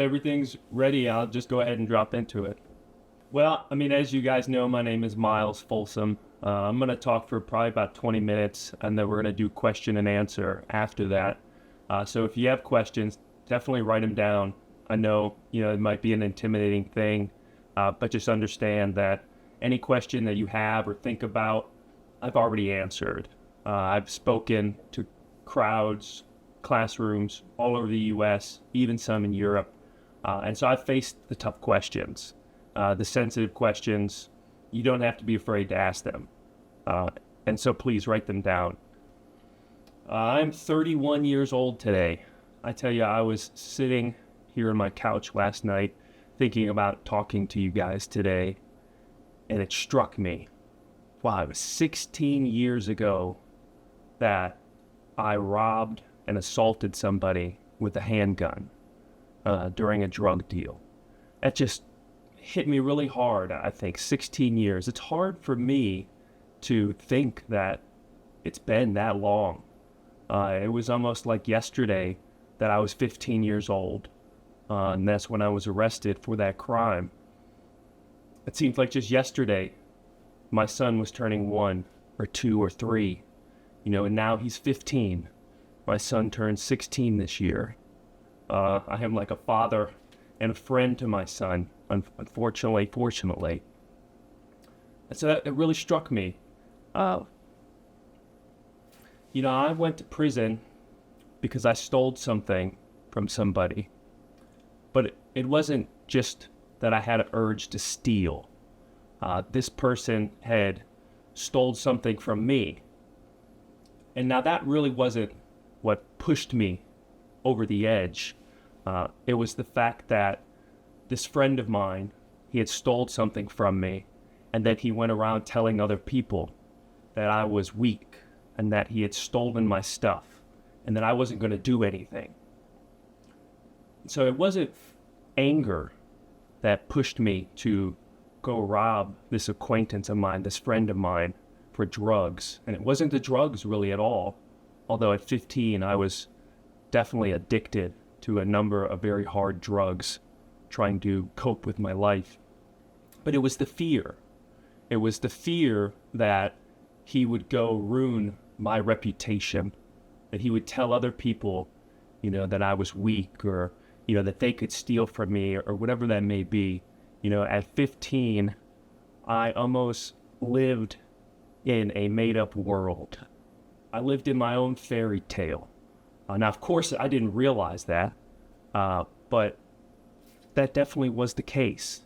if everything's ready, I'll just go ahead and drop into it. Well, I mean, as you guys know, my name is Miles Folsom. I'm going to talk for probably about 20 minutes, and then we're going to do question and answer after that. So if you have questions, definitely write them down. I know, it might be an intimidating thing, but just understand that any question that you have or think about, I've already answered. I've spoken to crowds, classrooms all over the U.S., even some in Europe. And so I've faced the tough questions, the sensitive questions. You don't have to be afraid to ask them. And so please write them down. I'm 31 years old today. I tell you, I was sitting here on my couch last night thinking about talking to you guys today, and it struck me. Wow, it was 16 years ago that I robbed and assaulted somebody with a handgun during a drug deal. That just hit me really hard, I think. 16 years. It's hard for me to think that it's been that long. It was almost like yesterday that I was 15 years old, and that's when I was arrested for that crime. It seems like just yesterday my son was turning 1 or 2 or 3, and now he's 15. My son turned 16 this year. I am like a father and a friend to my son, fortunately. And so it really struck me. I went to prison because I stole something from somebody. But it wasn't just that I had an urge to steal. This person had stole something from me. And now that really wasn't what pushed me over the edge. It was the fact that this friend of mine, he had stole something from me, and then he went around telling other people that I was weak and that he had stolen my stuff and that I wasn't going to do anything. So it wasn't anger that pushed me to go rob this acquaintance of mine, this friend of mine, for drugs. And it wasn't the drugs really at all. Although at 15, I was definitely addicted to a number of very hard drugs, trying to cope with my life. But it was the fear. It was the fear that he would go ruin my reputation, that he would tell other people, that I was weak, or, that they could steal from me, or whatever that may be. At 15, I almost lived in a made-up world. I lived in my own fairy tale. Now, of course, I didn't realize that, but that definitely was the case.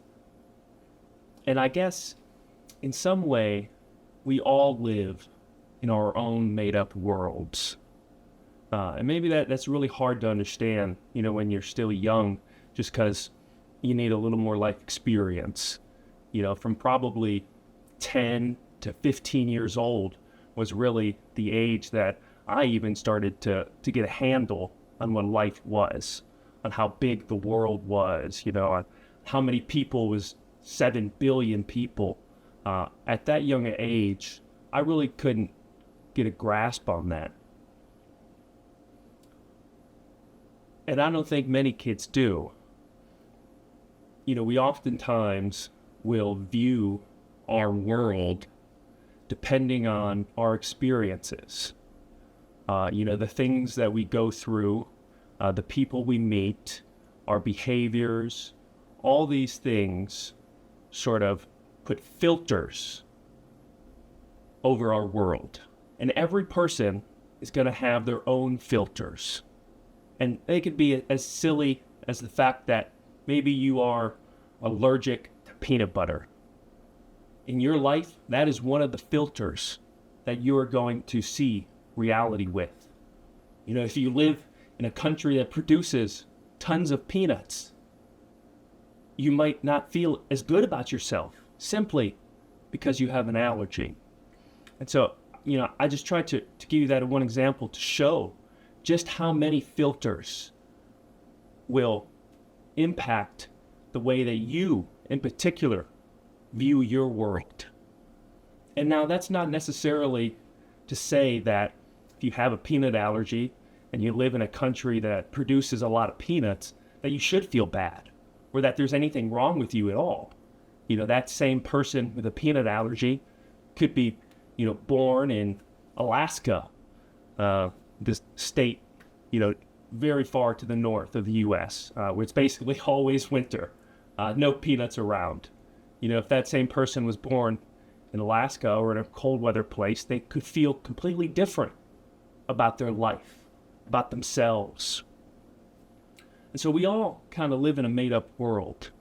And I guess, in some way, we all live in our own made-up worlds. And maybe that's really hard to understand, when you're still young, just because you need a little more life experience. From probably 10 to 15 years old was really the age that I even started to get a handle on what life was, on how big the world was, on how many people was 7 billion people. At that young age, I really couldn't get a grasp on that. And I don't think many kids do. We oftentimes will view our world depending on our experiences. The things that we go through, the people we meet, our behaviors, all these things sort of put filters over our world. And every person is going to have their own filters. And they could be as silly as the fact that maybe you are allergic to peanut butter. In your life, that is one of the filters that you are going to see reality with. If you live in a country that produces tons of peanuts, you might not feel as good about yourself simply because you have an allergy. And so, I just tried to give you that one example to show just how many filters will impact the way that you, in particular, view your world. And now that's not necessarily to say that if you have a peanut allergy and you live in a country that produces a lot of peanuts, that you should feel bad or that there's anything wrong with you at all. That same person with a peanut allergy could be, born in Alaska, this state, very far to the north of the U.S., where it's basically always winter, no peanuts around. If that same person was born in Alaska or in a cold weather place, they could feel completely different about their life, about themselves. And so we all kind of live in a made-up world.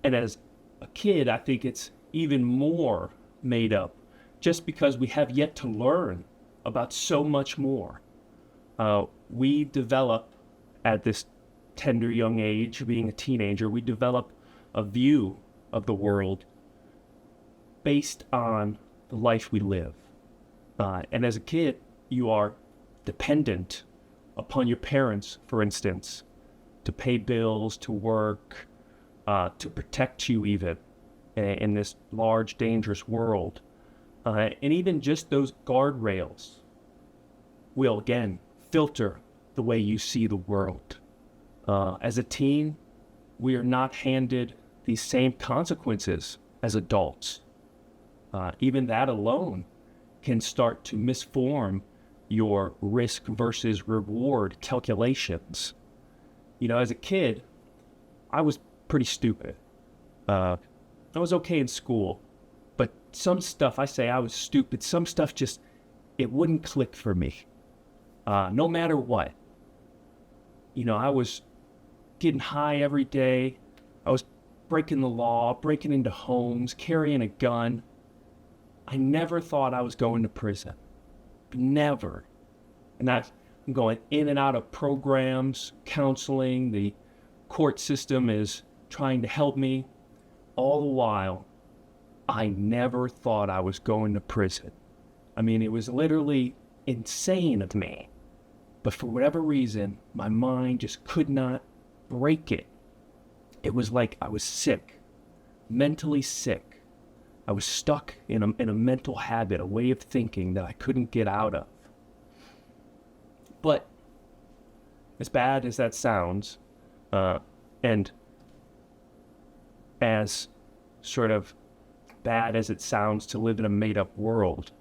And as a kid, I think it's even more made up just because we have yet to learn about so much more. We develop at this tender young age, being a teenager, we develop a view of the world based on the life we live. And as a kid, you are dependent upon your parents, for instance, to pay bills, to work, to protect you even in this large, dangerous world. And even just those guardrails will, again, filter the way you see the world. As a teen, we are not handed these same consequences as adults. Even that alone can start to misform your risk versus reward calculations. As a kid, I was pretty stupid. I was okay in school, but some stuff, I say I was stupid, some stuff just, it wouldn't click for me. No matter what. I was getting high every day. I was breaking the law, breaking into homes, carrying a gun. I never thought I was going to prison. Never. And I'm going in and out of programs, counseling. The court system is trying to help me. All the while, I never thought I was going to prison. I mean, it was literally insane of me. But for whatever reason, my mind just could not break it. It was like I was sick, mentally sick. I was stuck in a mental habit, a way of thinking that I couldn't get out of. But as bad as that sounds, and as sort of bad as it sounds to live in a made-up world,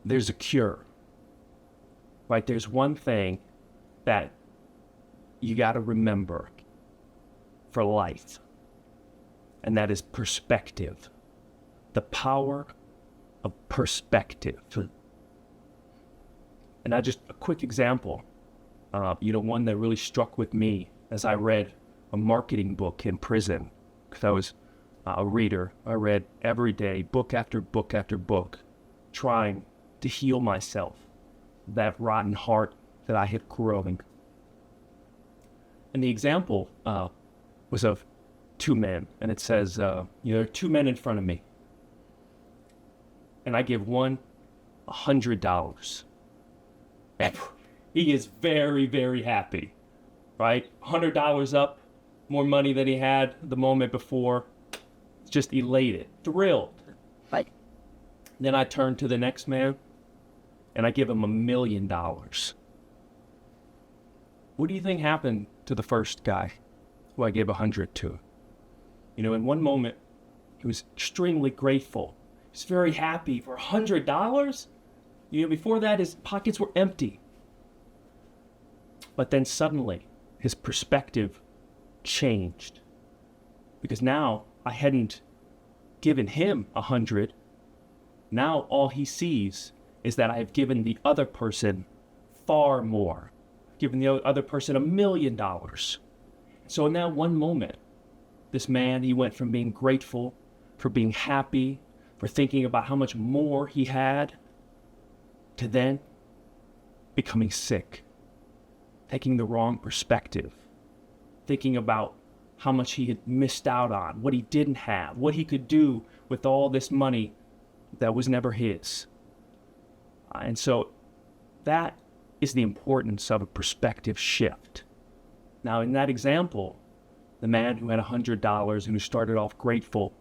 there's a cure. Right? There's one thing that you got to remember for life, and that is perspective. The power of perspective. And now just a quick example, one that really struck with me as I read a marketing book in prison, because I was a reader. I read every day, book after book after book, trying to heal myself, that rotten heart that I had growing. And the example was of two men, and it says, there are two men in front of me, and I give one $100. He is very, very happy, right? $100 up, more money than he had the moment before, just elated, thrilled. Right. Then I turn to the next man, and I give him $1 million. What do you think happened to the first guy who I gave 100 to? In one moment, he was extremely grateful. He was very happy for $100. Before that, his pockets were empty. But then suddenly, his perspective changed. Because now, I hadn't given him 100. Now, all he sees is that I have given the other person far more. Given the other person $1 million. So in that one moment, this man, he went from being grateful, for being happy, for thinking about how much more he had, to then becoming sick, taking the wrong perspective, thinking about how much he had missed out on, what he didn't have, what he could do with all this money that was never his. And so that is the importance of a perspective shift. Now, in that example, the man who had $100 and who started off grateful,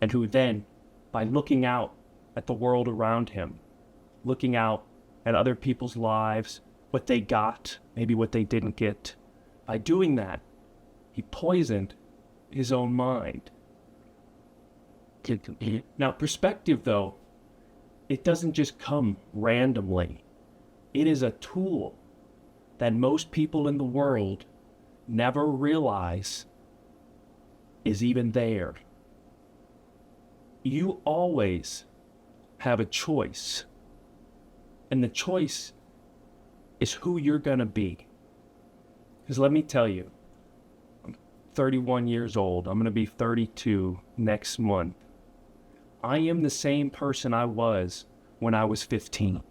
and who then, by looking out at the world around him, looking out at other people's lives, what they got, maybe what they didn't get, By doing that, he poisoned his own mind. Now, perspective, though, it doesn't just come randomly. It is a tool that most people in the world never realize is even there. You always have a choice, and the choice is who you're going to be. Because let me tell you, I'm 31 years old. I'm going to be 32 next month. I am the same person I was when I was 15.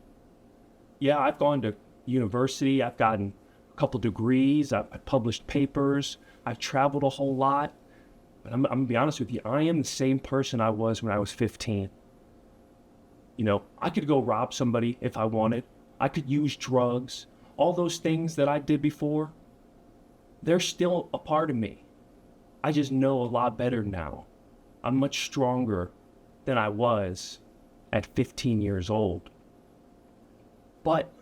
Yeah, I've gone to university. I've gotten a couple degrees. I've published papers. I've traveled a whole lot. But I'm going to be honest with you. I am the same person I was when I was 15. You know, I could go rob somebody if I wanted. I could use drugs. All those things that I did before, they're still a part of me. I just know a lot better now. I'm much stronger than I was at 15 years old. But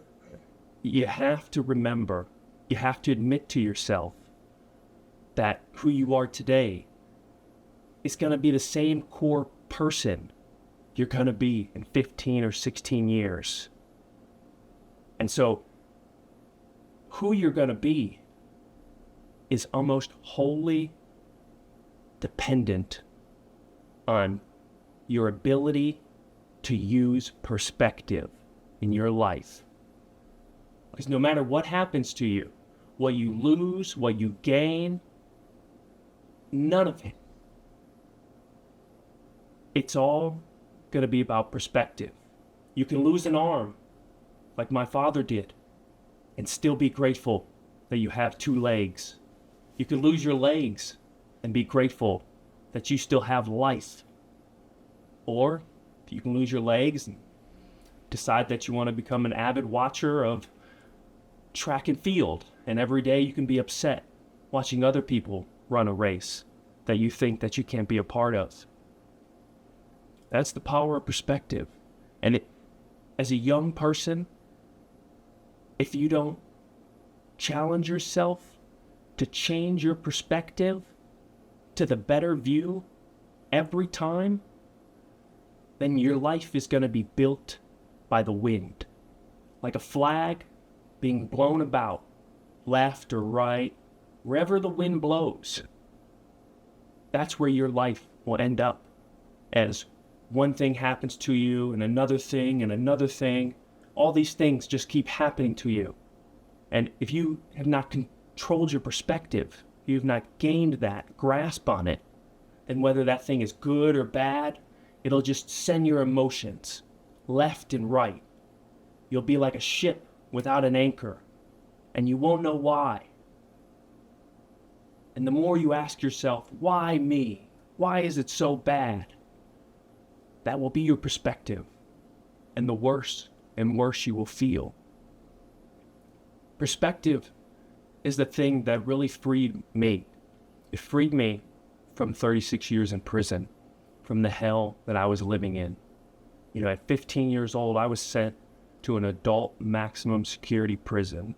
you have to remember, you have to admit to yourself that who you are today is going to be the same core person you're going to be in 15 or 16 years. And so who you're going to be is almost wholly dependent on your ability to use perspective in your life. Because no matter what happens to you, what you lose, what you gain, none of it. It's all going to be about perspective. You can lose an arm, like my father did, and still be grateful that you have 2 legs. You can lose your legs and be grateful that you still have life. Or you can lose your legs and decide that you want to become an avid watcher of track and field, and every day you can be upset watching other people run a race that you think that you can't be a part of. That's the power of perspective. And as a young person, if you don't challenge yourself to change your perspective to the better view every time, then your life is going to be built by the wind, like a flag being blown about, left or right, wherever the wind blows. That's where your life will end up, as one thing happens to you and another thing and another thing. All these things just keep happening to you. And if you have not controlled your perspective, you have not gained that grasp on it, then whether that thing is good or bad, it'll just send your emotions left and right. You'll be like a ship without an anchor, and you won't know why. And the more you ask yourself, why me? Why is it so bad? That will be your perspective, and the worse and worse you will feel. Perspective is the thing that really freed me. It freed me from 36 years in prison, from the hell that I was living in. You know, at 15 years old, I was sent to an adult maximum security prison.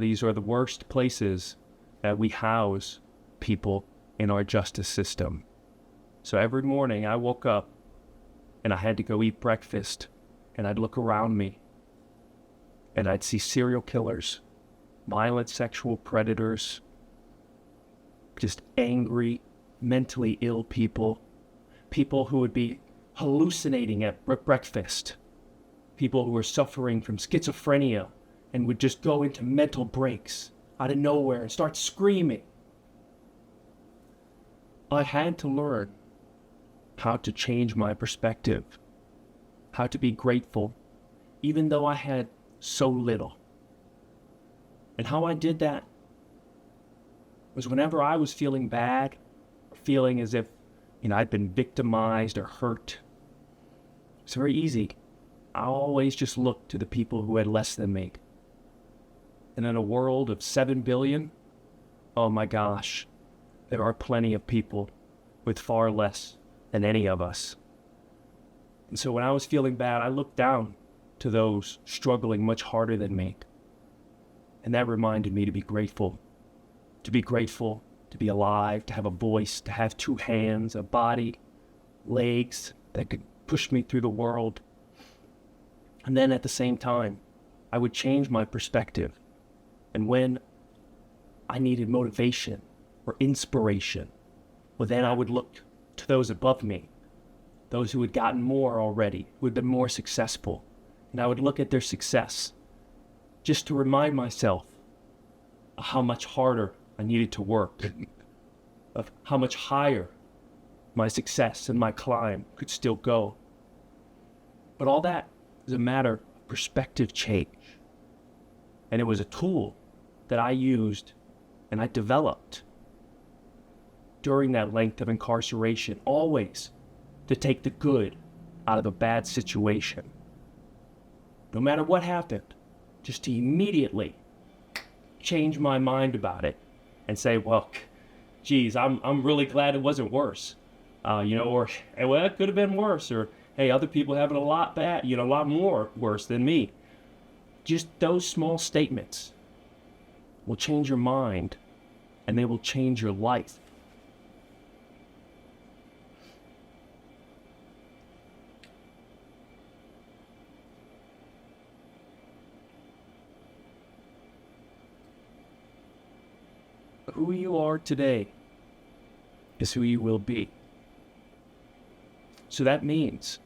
These are the worst places that we house people in our justice system. So every morning I woke up and I had to go eat breakfast, and I'd look around me and I'd see serial killers, violent sexual predators, just angry, mentally ill people, people who would be hallucinating at breakfast, people who were suffering from schizophrenia and would just go into mental breaks out of nowhere and start screaming. I had to learn how to change my perspective, how to be grateful, even though I had so little. And how I did that was whenever I was feeling bad, or feeling as if, I'd been victimized or hurt, it's very easy. I always just looked to the people who had less than me. And in a world of 7 billion, oh my gosh, there are plenty of people with far less than any of us. And so when I was feeling bad, I looked down to those struggling much harder than me. And that reminded me to be grateful to be grateful, to be alive, to have a voice, to have two hands, a body, legs that could push me through the world. And then at the same time, I would change my perspective. And when I needed motivation or inspiration, well, then I would look to those above me, those who had gotten more already, who had been more successful. And I would look at their success just to remind myself of how much harder I needed to work, of how much higher my success and my climb could still go. But all that is a matter of perspective change. And it was a tool that I used and I developed during that length of incarceration, always to take the good out of a bad situation. No matter what happened, just to immediately change my mind about it and say, well, geez, I'm really glad it wasn't worse. Or, hey, well, it could have been worse. Or, hey, other people have it a lot bad, a lot more worse than me. Just those small statements will change your mind and they will change your life. Who you are today is who you will be. So that means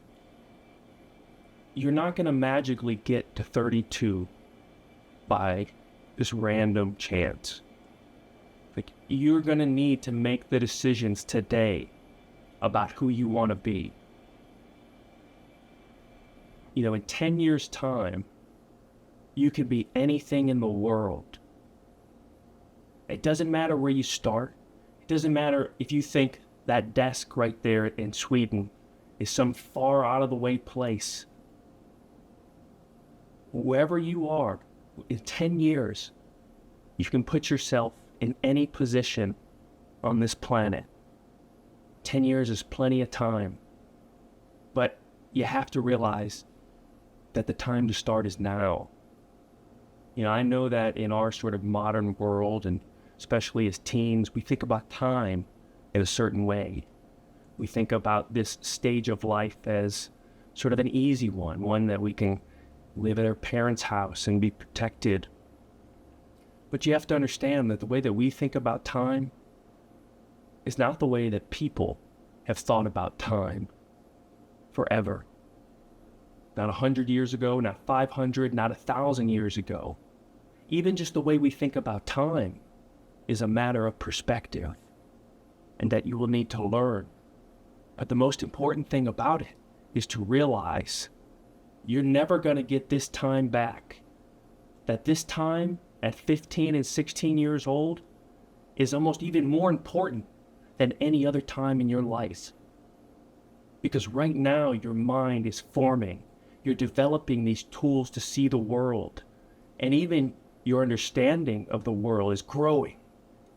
you're not going to magically get to 32 by this random chance. Like, you're going to need to make the decisions today about who you want to be. In 10 years' time, you could be anything in the world. It doesn't matter where you start. It doesn't matter if you think that desk right there in Sweden is some far out of the way place. Wherever you are, in 10 years, you can put yourself in any position on this planet. 10 years is plenty of time. But you have to realize that the time to start is now. I know that in our sort of modern world, and especially as teens, we think about time in a certain way. We think about this stage of life as sort of an easy one that we can live at our parents' house and be protected. But you have to understand that the way that we think about time is not the way that people have thought about time forever. Not 100 years ago, not 500, not 1,000 years ago. Even just the way we think about time is a matter of perspective, and that you will need to learn. But the most important thing about it is to realize you're never going to get this time back. That this time at 15 and 16 years old is almost even more important than any other time in your life. Because right now your mind is forming. You're developing these tools to see the world. And even your understanding of the world is growing.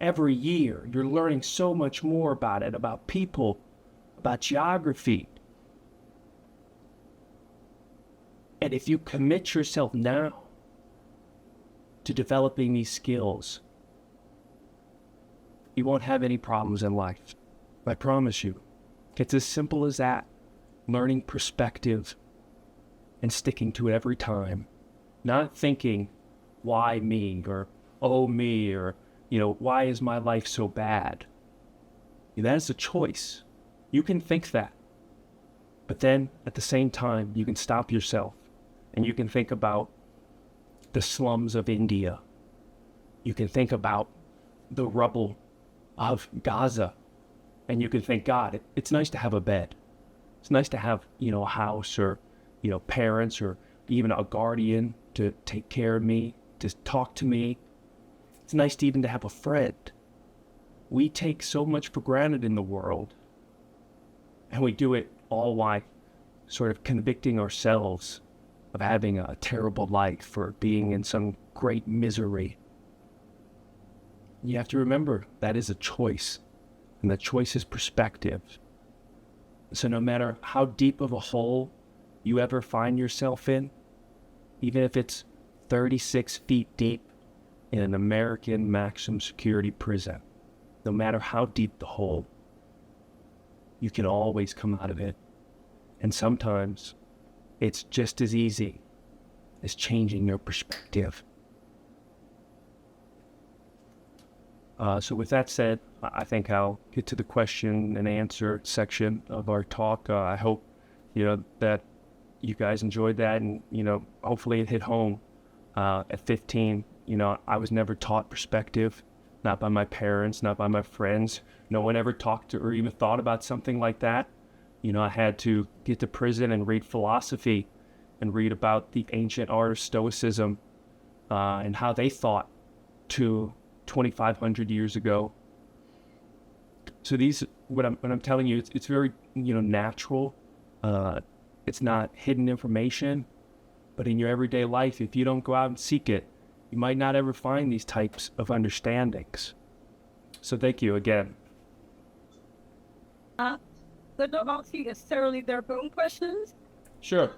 Every year, you're learning so much more about it, about people, about geography. And if you commit yourself now to developing these skills, you won't have any problems in life. I promise you. It's as simple as that. Learning perspective and sticking to it every time. Not thinking, why me? Or, oh, me? Or, why is my life so bad? That is a choice. You can think that. But then, at the same time, you can stop yourself and you can think about the slums of India. You can think about the rubble of Gaza. And you can think, God, it's nice to have a bed. It's nice to have, a house or, parents or even a guardian to take care of me, to talk to me. It's nice to even to have a friend. We take so much for granted in the world. And we do it all while sort of convicting ourselves of having a terrible life or being in some great misery. You have to remember that is a choice. And the choice is perspective. So no matter how deep of a hole you ever find yourself in, even if it's 36 feet deep in an American maximum security prison, no matter how deep the hole, you can always come out of it. And sometimes it's just as easy as changing your perspective. So with that said, I think I'll get to the question and answer section of our talk. I hope, that you guys enjoyed that, and, hopefully it hit home. At 15, I was never taught perspective, not by my parents, not by my friends. No one ever talked to or even thought about something like that. I had to get to prison and read philosophy and read about the ancient art of Stoicism and how they thought to 2,500 years ago. So what I'm telling you, it's very, natural. It's not hidden information, but in your everyday life, if you don't go out and seek it, you might not ever find these types of understandings. So thank you again. They're not asking necessarily their own questions. Sure.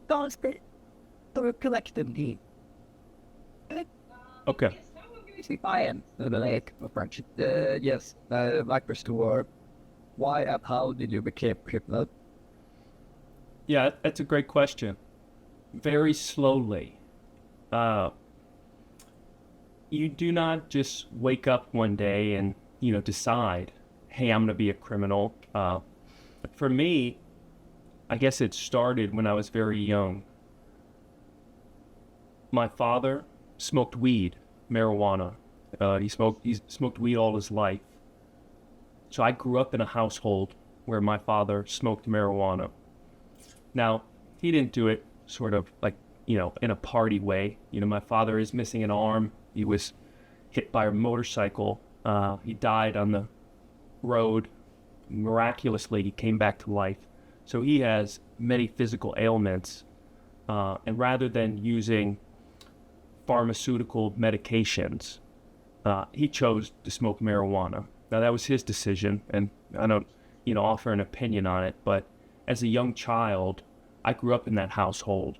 They're collectively. Okay. I am like a French. Yes, like restore. Why and how did you become criminal? Yeah, that's a great question. Very slowly. You do not just wake up one day and, decide, hey, I'm going to be a criminal. For me, I guess it started when I was very young. My father smoked weed, marijuana. He smoked weed all his life. So I grew up in a household where my father smoked marijuana. Now, he didn't do it sort of like, in a party way. My father is missing an arm. He was hit by a motorcycle. He died on the road. Miraculously, he came back to life. So he has many physical ailments. And rather than using pharmaceutical medications, he chose to smoke marijuana. Now, that was his decision, and I don't, offer an opinion on it, but as a young child, I grew up in that household,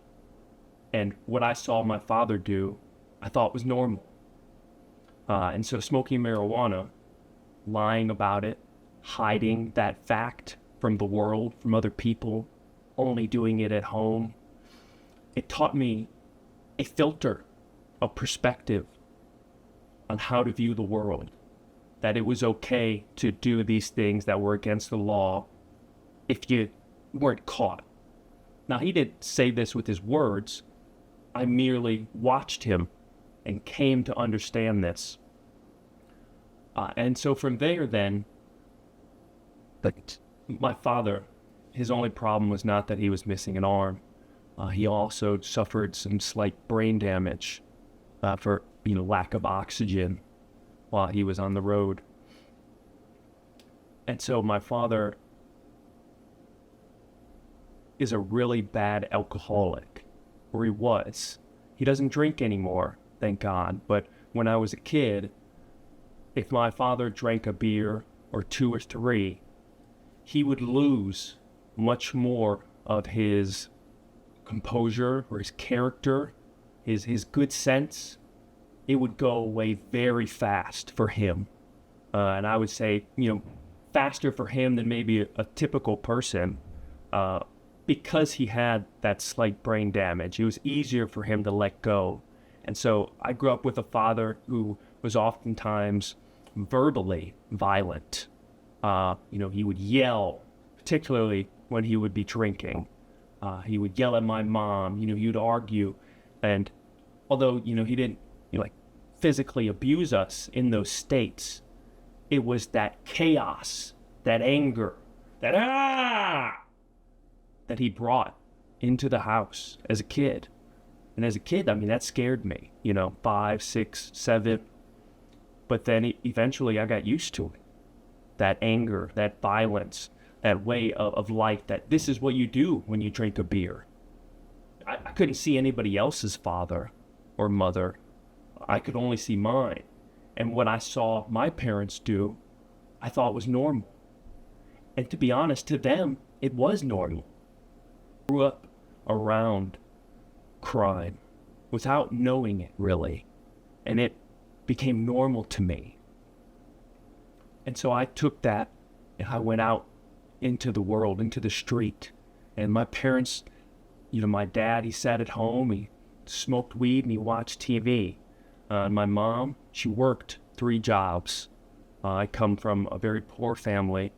and what I saw my father do, I thought was normal. And so smoking marijuana, lying about it, hiding that fact from the world, from other people, only doing it at home, it taught me a filter, a perspective on how to view the world, that it was okay to do these things that were against the law if you weren't caught. Now, he didn't say this with his words. I merely watched him and came to understand this. And so from there then, my father, his only problem was not that he was missing an arm. He also suffered some slight brain damage for lack of oxygen while he was on the road. And so my father is a really bad alcoholic, or he was. He doesn't drink anymore, thank God. But when I was a kid, if my father drank a beer or two or three, he would lose much more of his composure or his character, his good sense. It would go away very fast for him. And I would say, faster for him than maybe a typical person, because he had that slight brain damage. It was easier for him to let go. And so I grew up with a father who was oftentimes verbally violent. He would yell, particularly when he would be drinking. He would yell at my mom, he would argue. And although, he didn't, physically abuse us in those states, it was that chaos, that anger, that he brought into the house as a kid. And as a kid, that scared me, 5, 6, 7. But then eventually I got used to it. That anger, that violence, that way of life, that this is what you do when you drink a beer. I couldn't see anybody else's father or mother. I could only see mine. And what I saw my parents do, I thought was normal. And to be honest, to them, it was normal. I grew up around crime without knowing it, really. and it became normal to me. And so I took that and I went out into the world, into the street. And my parents, my dad, he sat at home, he smoked weed and he watched TV. And my mom, she worked 3 jobs. I come from a very poor family,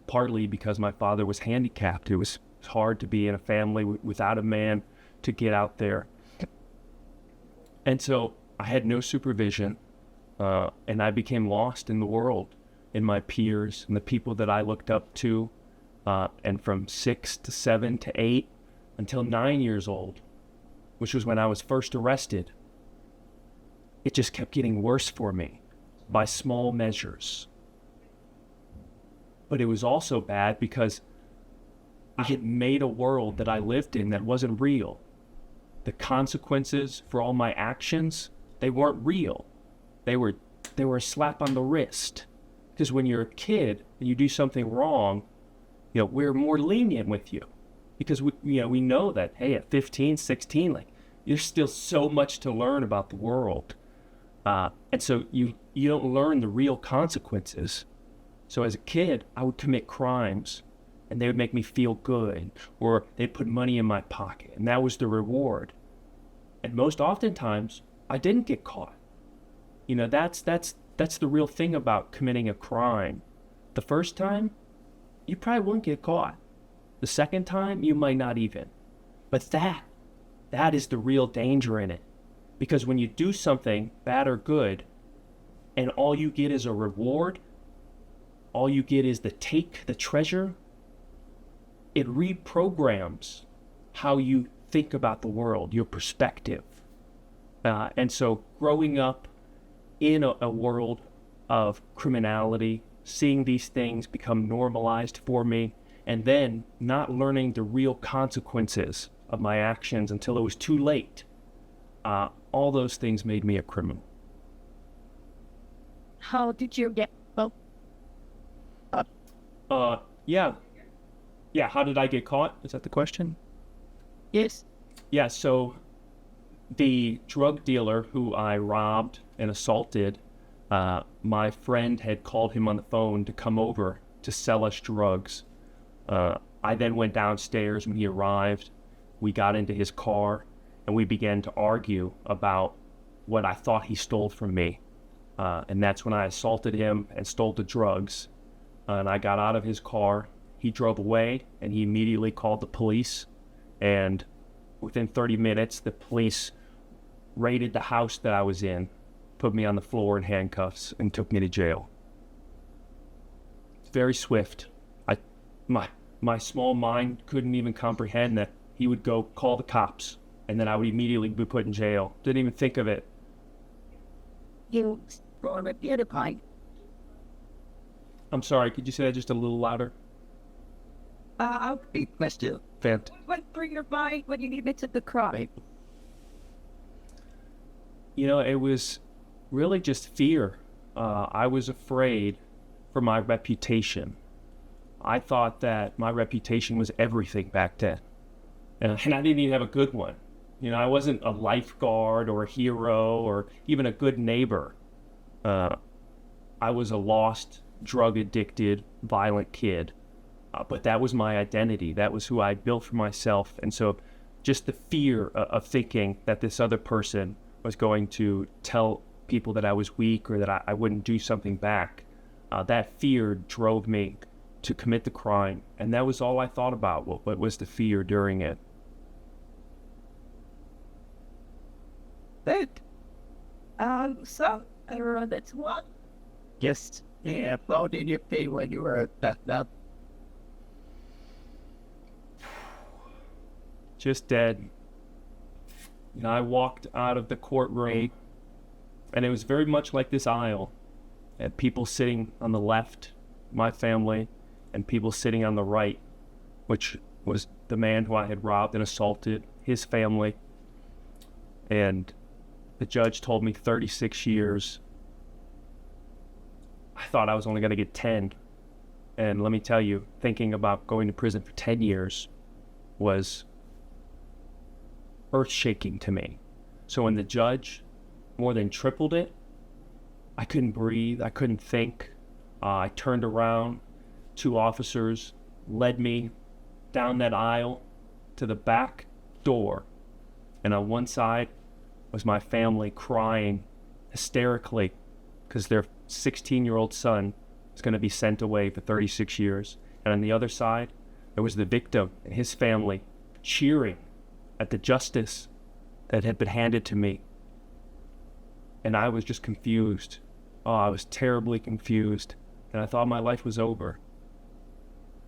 partly because my father was handicapped. It was hard to be in a family without a man to get out there. And so I had no supervision, and I became lost in the world, in my peers and the people that I looked up to. And from 6 to 7 to 8 until 9 years old, which was when I was first arrested, it just kept getting worse for me by small measures. But it was also bad because I had made a world that I lived in that wasn't real. The consequences for all my actions, they weren't real. They were a slap on the wrist. Because when you're a kid and you do something wrong, we're more lenient with you. Because we know that, hey, at 15, 16, there's still so much to learn about the world. And so you don't learn the real consequences. So as a kid, I would commit crimes and they would make me feel good, or they'd put money in my pocket, and that was the reward. And most oftentimes, I didn't get caught. That's the real thing about committing a crime. The first time, you probably won't get caught. The second time, you might not even. But that is the real danger in it. Because when you do something, bad or good, and all you get is a reward, all you get is the treasure, it reprograms how you think about the world, your perspective. And so growing up in a world of criminality, seeing these things become normalized for me, and then not learning the real consequences of my actions until it was too late, all those things made me a criminal. How did you get? Yeah, how did I get caught? Is that the question? Yes. Yeah, so the drug dealer who I robbed and assaulted, my friend had called him on the phone to come over to sell us drugs. I then went downstairs when he arrived. We got into his car and we began to argue about what I thought he stole from me. And that's when I assaulted him and stole the drugs. And I got out of his car. He drove away and he immediately called the police. And within 30 minutes, the police raided the house that I was in, put me on the floor in handcuffs, and took me to jail. It's very swift. My small mind couldn't even comprehend that he would go call the cops, and then I would immediately be put in jail. Didn't even think of it. You were beautified. I'm sorry, could you say that just a little louder? Big question. What through your mind when you admitted the crime? It was really just fear. I was afraid for my reputation. I thought that my reputation was everything back then. And I didn't even have a good one. I wasn't a lifeguard or a hero or even a good neighbor. I was a lost, drug-addicted, violent kid. But that was my identity. That was who I built for myself. And so just the fear of thinking that this other person was going to tell people that I was weak or that I wouldn't do something back, that fear drove me to commit the crime. And that was all I thought about, what was the fear during it. But, so, that's what? Yes. Yeah, how did you feel when you were that? Just dead. I walked out of the courtroom, and it was very much like this aisle. And people sitting on the left, my family, and people sitting on the right, which was the man who I had robbed and assaulted, his family. And the judge told me 36 years. I thought I was only going to get 10. And let me tell you, thinking about going to prison for 10 years was earth-shaking to me. So when the judge more than tripled it. I couldn't breathe. I couldn't think. I turned around. 2 officers led me down that aisle to the back door. And on one side was my family crying hysterically because their 16-year-old son was going to be sent away for 36 years. And on the other side, there was the victim and his family cheering at the justice that had been handed to me. And I was just confused. Oh, I was terribly confused. And I thought my life was over.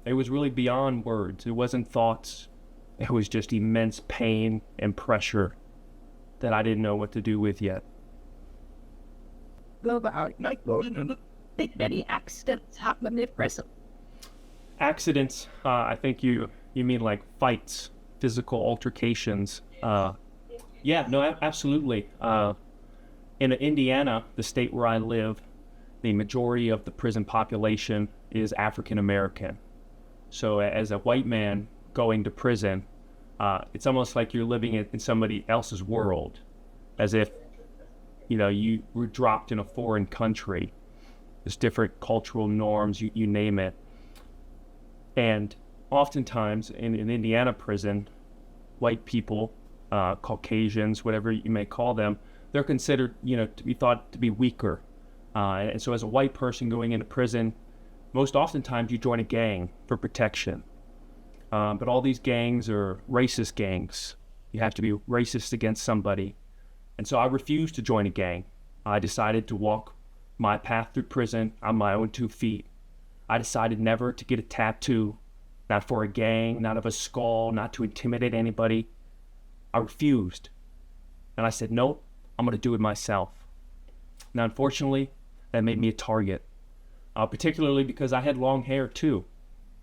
It was really beyond words. It wasn't thoughts. It was just immense pain and pressure that I didn't know what to do with yet. Did many accidents happen in prison? Accidents, I think you mean like fights, physical altercations. Absolutely. In Indiana, the state where I live, the majority of the prison population is African American. So as a white man going to prison, it's almost like you're living in somebody else's world, as if, you were dropped in a foreign country. There's different cultural norms, you name it. And oftentimes in an Indiana prison, white people, Caucasians, whatever you may call them, they're considered, to be thought to be weaker. And so as a white person going into prison, most oftentimes you join a gang for protection. But all these gangs are racist gangs. You have to be racist against somebody. And so I refused to join a gang. I decided to walk my path through prison on my own 2 feet. I decided never to get a tattoo, not for a gang, not of a skull, not to intimidate anybody. I refused. And I said, nope, I'm going to do it myself. Now, unfortunately, that made me a target, particularly because I had long hair too.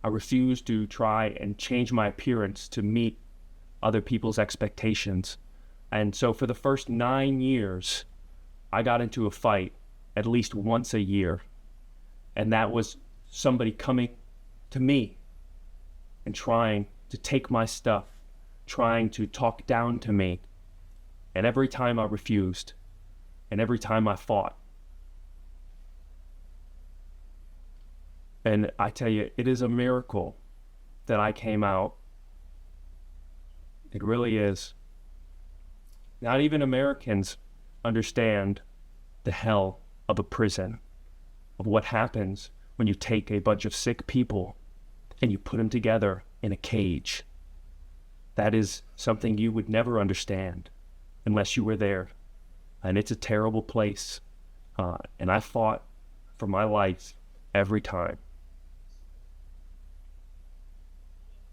I refused to try and change my appearance to meet other people's expectations. And so for the first 9 years, I got into a fight at least once a year. And that was somebody coming to me and trying to take my stuff, trying to talk down to me. And every time I refused, and every time I fought. And I tell you, it is a miracle that I came out. It really is. Not even Americans understand the hell of a prison, of what happens when you take a bunch of sick people and you put them together in a cage. That is something you would never understand unless you were there. And it's a terrible place. And I fought for my life every time.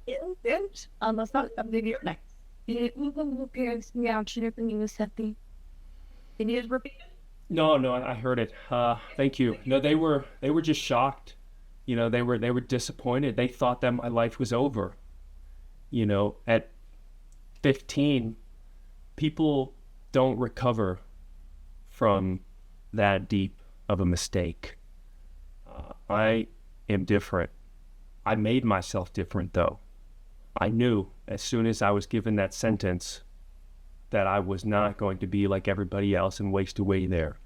Can you just repeat it? No, I heard it. Thank you. No, they were just shocked. They were disappointed. They thought that my life was over. At 15, people don't recover from that deep of a mistake. I am different. I made myself different, though. I knew as soon as I was given that sentence that I was not going to be like everybody else and waste away there.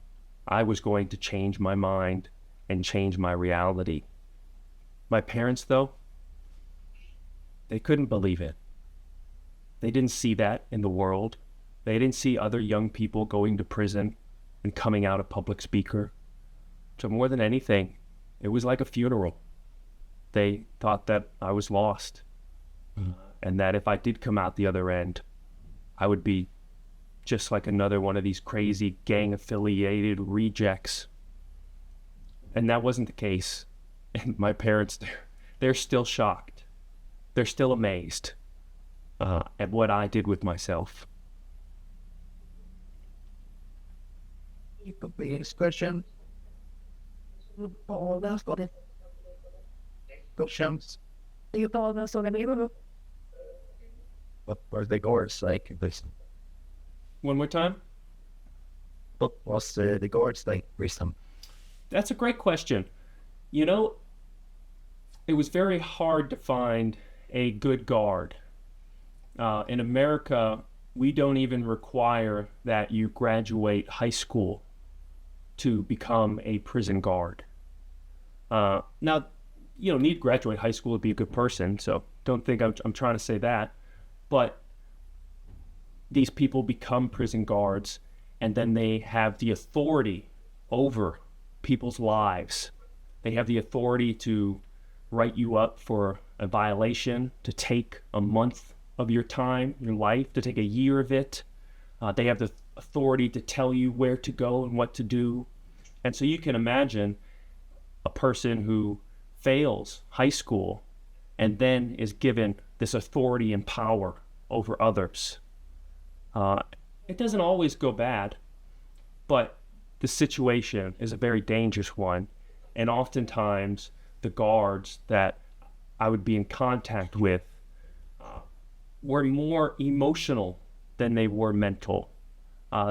I was going to change my mind and change my reality. My parents, though, they couldn't believe it. They didn't see that in the world. They didn't see other young people going to prison and coming out a public speaker. So more than anything, it was like a funeral. They thought that I was lost. And that if I did come out the other end, I would be just like another one of these crazy gang-affiliated rejects. And that wasn't the case. And my parents, they're still shocked. They're still amazed at what I did with myself. Next question. Questions. What were the guards like? One more time? What was the guards like recently? That's a great question. It was very hard to find a good guard. In America, we don't even require that you graduate high school to become a prison guard. Now, you don't need to graduate high school to be a good person, so don't think I'm trying to say that. But these people become prison guards, and then they have the authority over people's lives. They have the authority to write you up for a violation, to take a month of your time, your life, to take a year of it. They have the authority to tell you where to go and what to do. And so you can imagine a person who fails high school and then is given this authority and power over others. It doesn't always go bad, but the situation is a very dangerous one. And oftentimes the guards that I would be in contact with were more emotional than they were mental.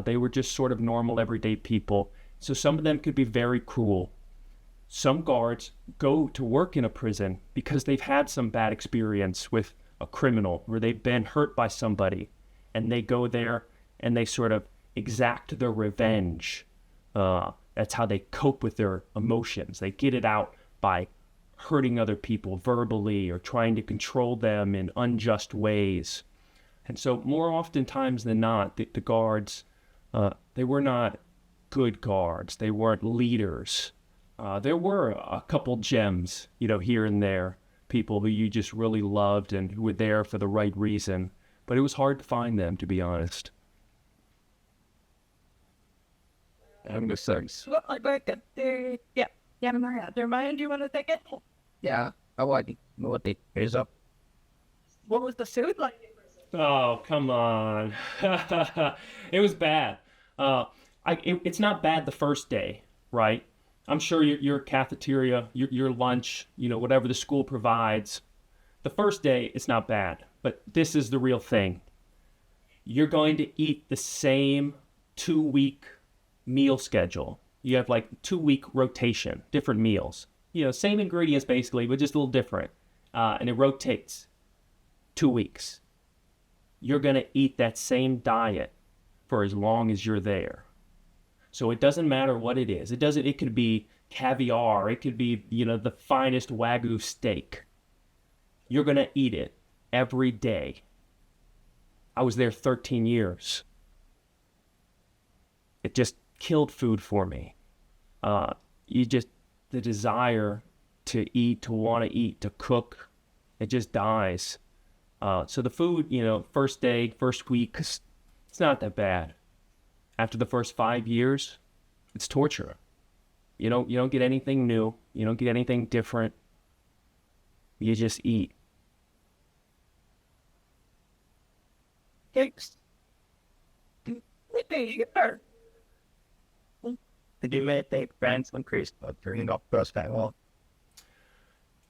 They were just sort of normal, everyday people. So some of them could be very cruel. Some guards go to work in a prison because they've had some bad experience with a criminal, where they've been hurt by somebody, and they go there and they sort of exact their revenge. That's how they cope with their emotions. They get it out by hurting other people verbally or trying to control them in unjust ways. And so more oftentimes than not, the guards, they were not good guards. They weren't leaders. There were a couple gems, here and there, people who you just really loved and who were there for the right reason. But it was hard to find them, to be honest. I'm the service. Well, I like it. Yeah. Yeah, Jeremiah, do you want to take it? Yeah, I want to know what it is up. What was the suit like? Oh, come on. It was bad. It's not bad the first day, right? I'm sure your cafeteria, your lunch, whatever the school provides, the first day it's not bad. But this is the real thing. You're going to eat the same 2-week meal schedule. You have like 2-week rotation, different meals. Same ingredients basically, but just a little different. And it rotates 2 weeks. You're going to eat that same diet for as long as you're there. So it doesn't matter what it is. It could be caviar. It could be, the finest Wagyu steak. You're going to eat it every day. I was there 13 years. It just killed food for me. The desire to eat, to want to eat, to cook, it just dies. So the food, first day, first week, it's not that bad. After the first 5 years, it's torture. You don't get anything new. You don't get anything different. You just eat. Thanks. Did you make friends when Chris during the first time?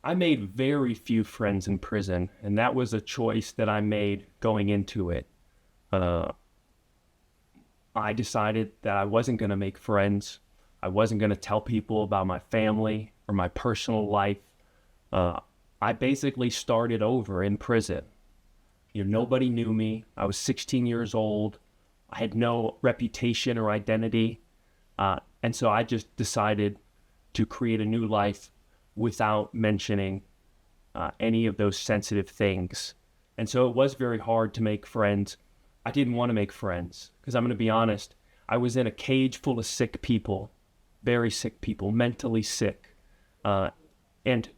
I made very few friends in prison, and that was a choice that I made going into it. I decided that I wasn't going to make friends. I wasn't going to tell people about my family or my personal life. I basically started over in prison. Nobody knew me. I was 16 years old. I had no reputation or identity. And so I just decided to create a new life without mentioning any of those sensitive things. And so it was very hard to make friends. I didn't want to make friends because I'm going to be honest. I was in a cage full of sick people, very sick people, mentally sick. And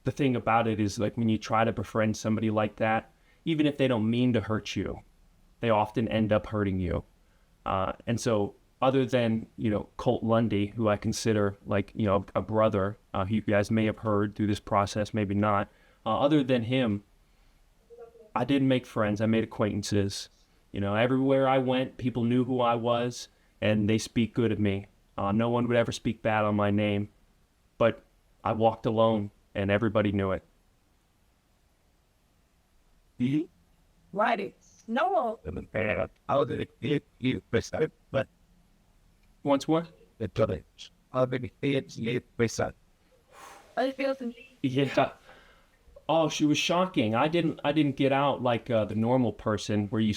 the thing about it is, like, when you try to befriend somebody like that, even if they don't mean to hurt you, they often end up hurting you. And so other than, Colt Lundy, who I consider like, a brother, who you guys may have heard through this process, maybe not. Other than him, I didn't make friends. I made acquaintances. Everywhere I went, people knew who I was, and they speak good of me. No one would ever speak bad on my name. But I walked alone, and everybody knew it. Righty. No. How did you present? But Once more? the challenge. How did you present? I feel some. Yeah. Oh, she was shocking. I didn't get out like the normal person where you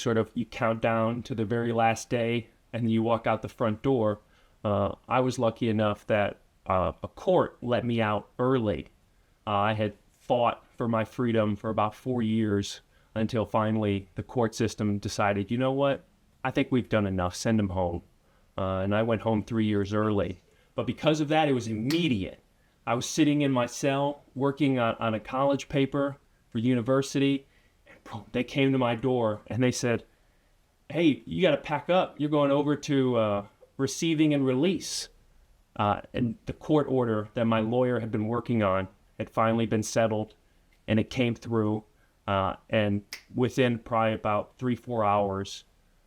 count down to the very last day and you walk out the front door. I was lucky enough that a court let me out early. I had fought for my freedom for about 4 years until finally the court system decided, you know what? I think we've done enough. Send him home. And I went home 3 years early. But because of that, it was immediate. I was sitting in my cell working on a college paper for university. And boom, they came to my door and they said, hey, you got to pack up. You're going over to receiving and release. And the court order that my lawyer had been working on had finally been settled, and it came through. And within probably about 3-4 hours,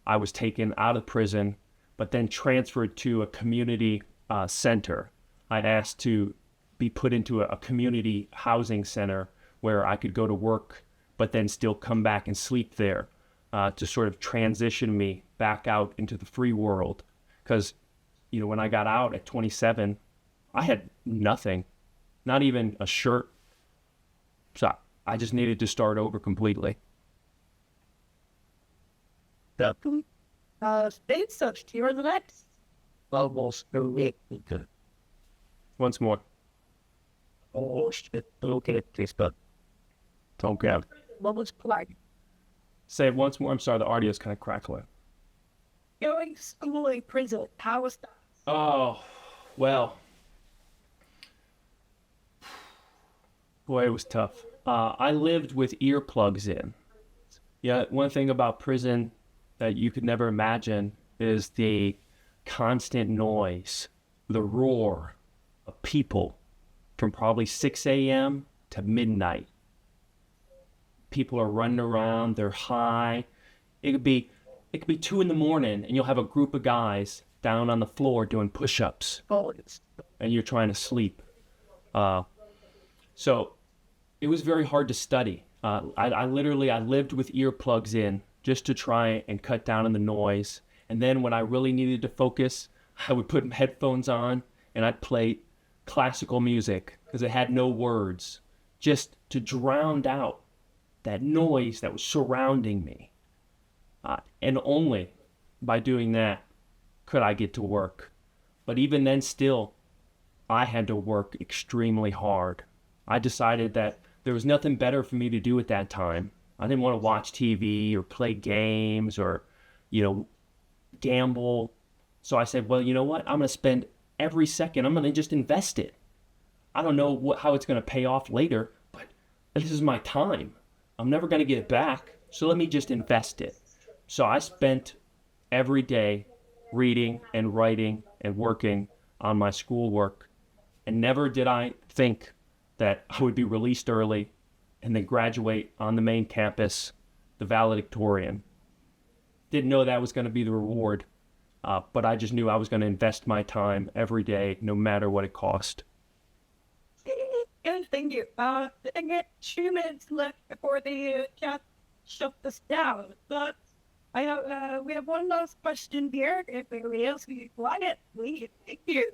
I was taken out of prison, but then transferred to a community center. I'd asked to be put into a community housing center where I could go to work, but then still come back and sleep there to sort of transition me back out into the free world. Because, when I got out at 27, I had nothing, not even a shirt. So I just needed to start over completely. State such here the next. Almost no way. Once more. Oh, shit. Okay, please, but. Okay. What was like Say it once more. I'm sorry, the audio's kind of crackling. going to school in prison? How was that? Oh, well. Boy, it was tough. I lived with earplugs in. Yeah, one thing about prison that you could never imagine is the constant noise, the roar of people from probably 6 a.m. to midnight. People are running around, they're high. It could be 2 in the morning and you'll have a group of guys down on the floor doing push-ups and you're trying to sleep. So it was very hard to study. I lived with earplugs in just to try and cut down on the noise. And then when I really needed to focus, I would put headphones on and I'd play classical music because it had no words, just to drown out that noise that was surrounding me. And only by doing that could I get to work. But even then still, I had to work extremely hard. I decided that there was nothing better for me to do at that time. I didn't want to watch TV or play games or, gamble. So I said, well, you know what? I'm going to spend every second. I'm going to just invest it. I don't know how it's going to pay off later, but this is my time. I'm never going to get it back. So let me just invest it. So I spent every day reading and writing and working on my schoolwork. And never did I think that I would be released early and then graduate on the main campus, the valedictorian. Didn't know that was going to be the reward, but I just knew I was going to invest my time every day, no matter what it cost. Good, thank you. I get 2 minutes left before the chat shut this down, but I have, we have one last question here. If anybody else would like it, please, thank you.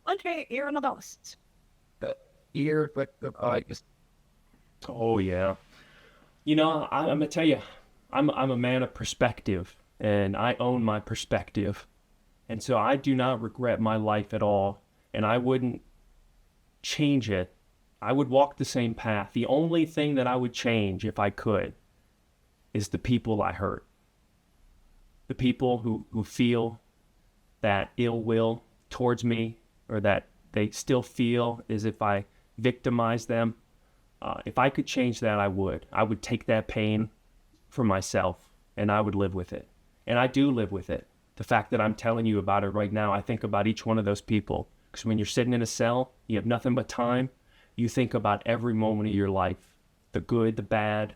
Okay, you're on the list. Ear, but I just. Oh, yeah. I'm going to tell you, I'm a man of perspective, and I own my perspective. And so I do not regret my life at all, and I wouldn't change it. I would walk the same path. The only thing that I would change, if I could, is the people I hurt. The people who feel that ill will towards me, or that they still feel as if I victimize them. If I could change that, I would. I would take that pain for myself, and I would live with it. And I do live with it. The fact that I'm telling you about it right now, I think about each one of those people. Because when you're sitting in a cell, you have nothing but time. You think about every moment of your life, the good, the bad.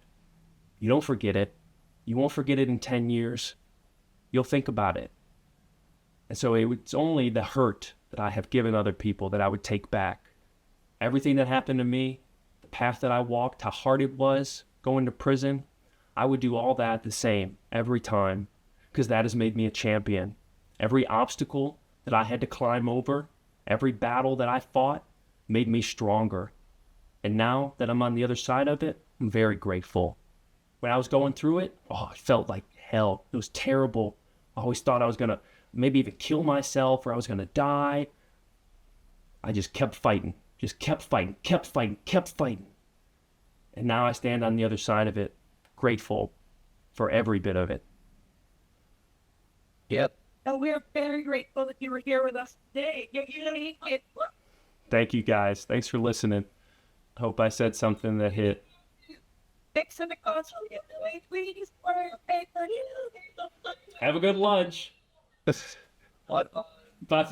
You don't forget it. You won't forget it in 10 years. You'll think about it. And so it's only the hurt that I have given other people that I would take back. Everything that happened to me, the path that I walked, how hard it was going to prison, I would do all that the same every time, because that has made me a champion. Every obstacle that I had to climb over, every battle that I fought made me stronger. And now that I'm on the other side of it, I'm very grateful. When I was going through it, oh, it felt like hell. It was terrible. I always thought I was going to maybe even kill myself or I was going to die. I just kept fighting, kept fighting. And now I stand on the other side of it, grateful for every bit of it. Yep. And we're very grateful that you were here with us today. Thank you guys. Thanks for listening. Hope I said something that hit. Thanks for the console. Have a good lunch. What? Bye.